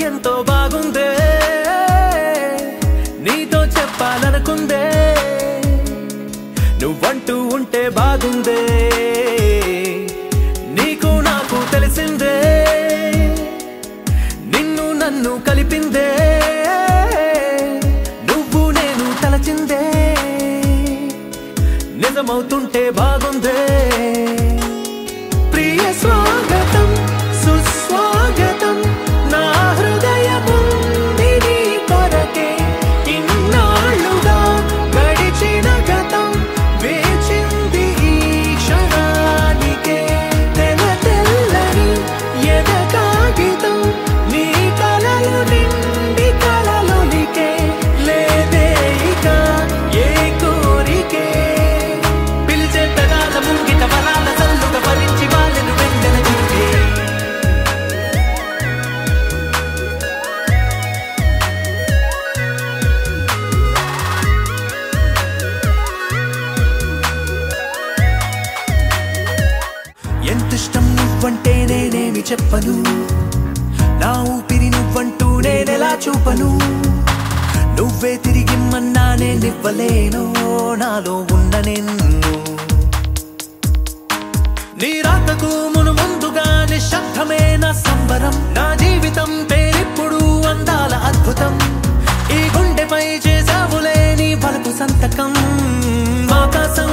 ఎంతో బాగుందే నీతో చెప్పాలనుకుందే నువ్వంటూ ఉంటే బాగుందే నీకు నాకు తెలిసిందే నిన్ను నన్ను కలిపిందే నువ్వు నేను తలచిందే నిజమవుతుంటే బాగుందే ప్రియ స్వాగతం సుస్వాగతం నా హృదయముంది నీ కొరకే ఇన్నాళ్ళుగా గడిచిన గతం వేచింది ఈ క్షణానికే తెల తెల్లని ఎద కాగితం నీ కలలు నిండి కలలొలికే లేదే ఇక ఏ కోరికే పిలిచే పెదాల ముంగిట వరాల సల్లుగా భరించి వాళ్ళను వెంటనే చూపే ఎంతిష్టం నువ్వంటే నేనేమి చెప్పను నా ఊపిరి నువ్వంటూ నేనెలా చూపను నువ్వే తిరిగిమ్మన్నా నేనివ్వలేను నాలో ఉన్న నిన్ను నీ రాకకు మును ముందుగా నిశ్శబ్దమే నా సంబరం నా జీవితం పేరిప్పుడు అందాల అద్భుతం ఈ గుండెపై చేసావులే నీ బలపు సంతకం ఆకాశం